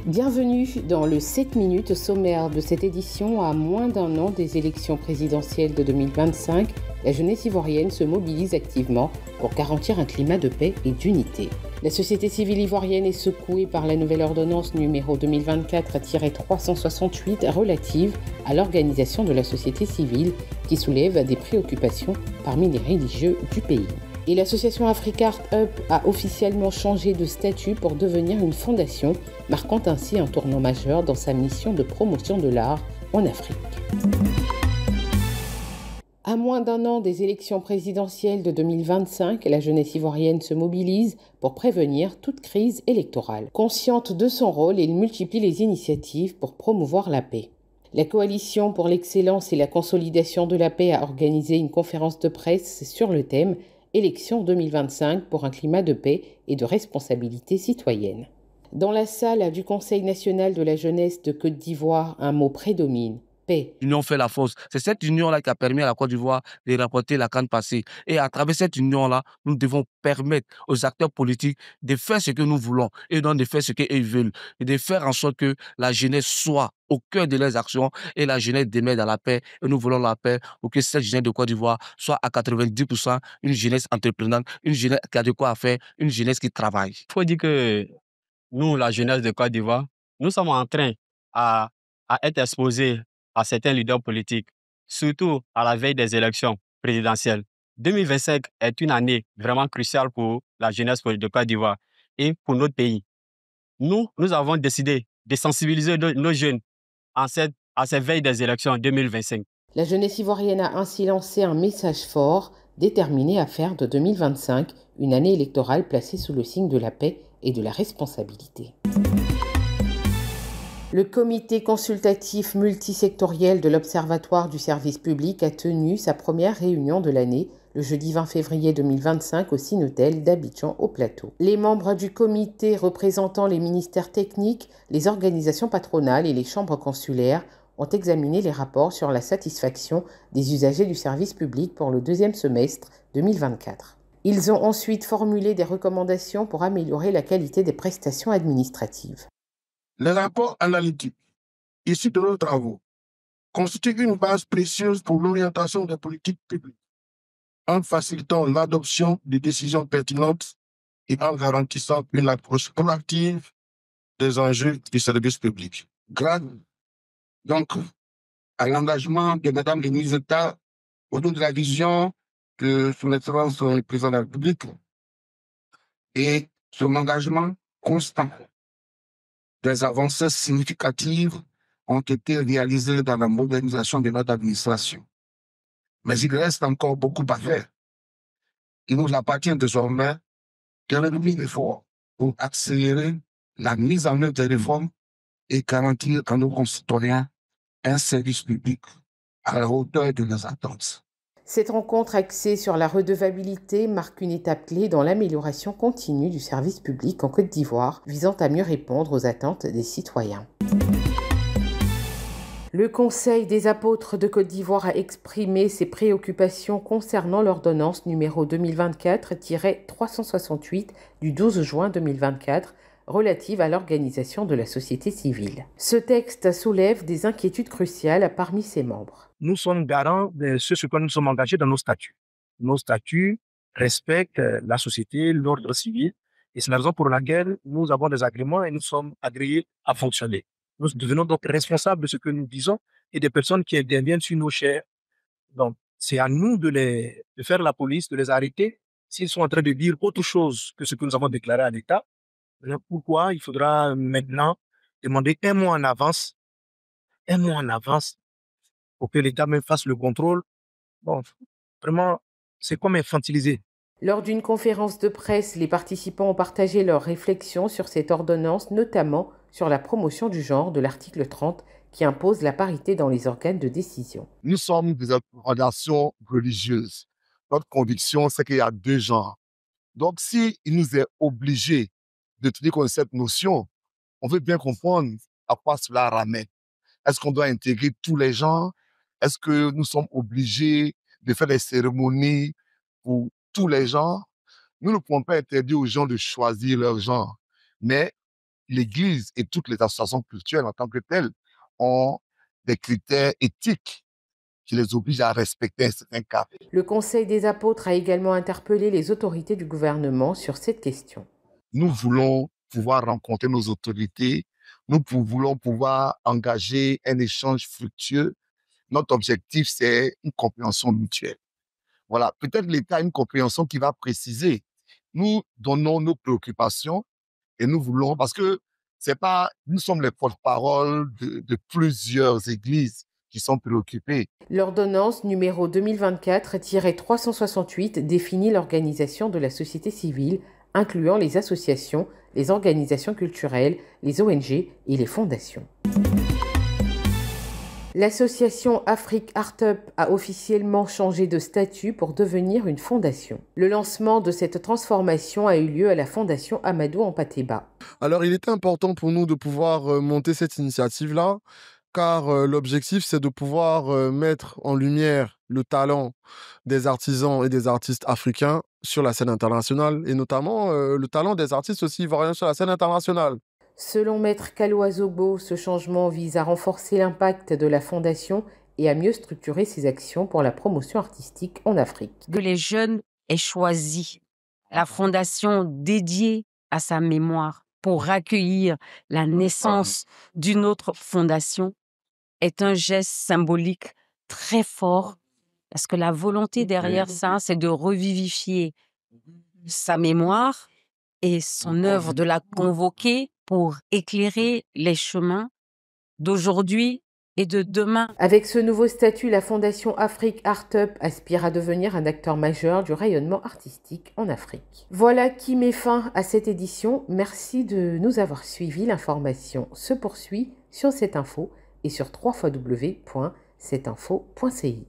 Bienvenue dans le 7 minutes sommaire de cette édition. À moins d'un an des élections présidentielles de 2025, la jeunesse ivoirienne se mobilise activement pour garantir un climat de paix et d'unité. La société civile ivoirienne est secouée par la nouvelle ordonnance numéro 2024-368 relative à l'organisation de la société civile qui soulève des préoccupations parmi les religieux du pays. Et l'association Africa Art Up a officiellement changé de statut pour devenir une fondation, marquant ainsi un tournant majeur dans sa mission de promotion de l'art en Afrique. À moins d'un an des élections présidentielles de 2025, la jeunesse ivoirienne se mobilise pour prévenir toute crise électorale. Consciente de son rôle, elle multiplie les initiatives pour promouvoir la paix. La Coalition pour l'excellence et la consolidation de la paix a organisé une conférence de presse sur le thème Élections 2025 pour un climat de paix et de responsabilité citoyenne. Dans la salle du Conseil national de la jeunesse de Côte d'Ivoire, un mot prédomine. Paix. L'union fait la force. C'est cette union-là qui a permis à la Côte d'Ivoire de remporter la CAN passée. Et à travers cette union-là, nous devons permettre aux acteurs politiques de faire ce que nous voulons et non de faire ce qu'ils veulent. Et de faire en sorte que la jeunesse soit au cœur de leurs actions et la jeunesse demeure dans la paix. Et nous voulons la paix pour que cette jeunesse de Côte d'Ivoire soit à 90% une jeunesse entreprenante, une jeunesse qui a de quoi faire, une jeunesse qui travaille. Il faut dire que nous, la jeunesse de Côte d'Ivoire, nous sommes en train à être exposés à certains leaders politiques, surtout à la veille des élections présidentielles. 2025 est une année vraiment cruciale pour la jeunesse de Côte d'Ivoire et pour notre pays. Nous avons décidé de sensibiliser nos jeunes à ces veilles des élections 2025. La jeunesse ivoirienne a ainsi lancé un message fort, déterminé à faire de 2025 une année électorale placée sous le signe de la paix et de la responsabilité. Le comité consultatif multisectoriel de l'Observatoire du service public a tenu sa première réunion de l'année le jeudi 20 février 2025 au Cinotel d'Abidjan au Plateau. Les membres du comité représentant les ministères techniques, les organisations patronales et les chambres consulaires ont examiné les rapports sur la satisfaction des usagers du service public pour le deuxième semestre 2024. Ils ont ensuite formulé des recommandations pour améliorer la qualité des prestations administratives. Les rapports analytiques issus de nos travaux constituent une base précieuse pour l'orientation des politiques publiques, en facilitant l'adoption des décisions pertinentes et en garantissant une approche proactive des enjeux du service public. Grâce donc à l'engagement de Mme le ministre d'État autour de la vision de son Excellence le Président de la République et son engagement constant, des avancées significatives ont été réalisées dans la modernisation de notre administration. Mais il reste encore beaucoup à faire. Il nous appartient désormais de réunir l'effort pour accélérer la mise en œuvre des réformes et garantir à nos concitoyens un service public à la hauteur de leurs attentes. Cette rencontre axée sur la redevabilité marque une étape clé dans l'amélioration continue du service public en Côte d'Ivoire, visant à mieux répondre aux attentes des citoyens. Le Conseil des apôtres de Côte d'Ivoire a exprimé ses préoccupations concernant l'ordonnance numéro 2024-368 du 12 juin 2024 relative à l'organisation de la société civile. Ce texte soulève des inquiétudes cruciales parmi ses membres. Nous sommes garants de ce sur quoi nous sommes engagés dans nos statuts. Nos statuts respectent la société, l'ordre civil, et c'est la raison pour laquelle nous avons des agréments et nous sommes agréés à fonctionner. Nous devenons donc responsables de ce que nous disons et des personnes qui interviennent sur nos chairs. Donc, c'est à nous de faire la police, de les arrêter s'ils sont en train de dire autre chose que ce que nous avons déclaré à l'État. Pourquoi il faudra maintenant demander un mois en avance pour que l'État même fasse le contrôle. Bon, vraiment, c'est comme infantiliser. Lors d'une conférence de presse, les participants ont partagé leurs réflexions sur cette ordonnance, notamment sur la promotion du genre de l'article 30 qui impose la parité dans les organes de décision. Nous sommes des organisations religieuses. Notre conviction, c'est qu'il y a deux genres. Donc, s'il nous est obligé de tenir compte de cette notion, on veut bien comprendre à quoi cela ramène. Est-ce qu'on doit intégrer tous les genres? Est-ce que nous sommes obligés de faire des cérémonies pour tous les genres? Nous ne pouvons pas interdire aux gens de choisir leur genre, mais l'Église et toutes les associations culturelles en tant que telles ont des critères éthiques qui les obligent à respecter un certain cap. Le Conseil des apôtres a également interpellé les autorités du gouvernement sur cette question. Nous voulons pouvoir rencontrer nos autorités, voulons pouvoir engager un échange fructueux. Notre objectif, c'est une compréhension mutuelle. Voilà, peut-être l'État a une compréhension qui va préciser. Nous donnons nos préoccupations et nous voulons, parce que c'est pas, nous sommes les porte-parole de plusieurs églises qui sont préoccupées. L'ordonnance numéro 2024-368 définit l'organisation de la société civile, incluant les associations, les organisations culturelles, les ONG et les fondations. L'association Afrique Art Up a officiellement changé de statut pour devenir une fondation. Le lancement de cette transformation a eu lieu à la fondation Amadou Hampâté-Bâ. Alors, il était important pour nous de pouvoir monter cette initiative-là, car l'objectif, c'est de pouvoir mettre en lumière le talent des artisans et des artistes africains sur la scène internationale, et notamment le talent des artistes aussi ivoiriens sur la scène internationale. Selon Maître Kaloa Zobo, ce changement vise à renforcer l'impact de la Fondation et à mieux structurer ses actions pour la promotion artistique en Afrique. Que les jeunes aient choisi la Fondation dédiée à sa mémoire pour accueillir la naissance d'une autre fondation est un geste symbolique très fort, parce que la volonté derrière ça, c'est de revivifier sa mémoire et son œuvre, de la convoquer pour éclairer les chemins d'aujourd'hui et de demain. Avec ce nouveau statut, la Fondation Afrique Art Up aspire à devenir un acteur majeur du rayonnement artistique en Afrique. Voilà qui met fin à cette édition. Merci de nous avoir suivis. L'information se poursuit sur cette info et sur www.cetinfo.ci.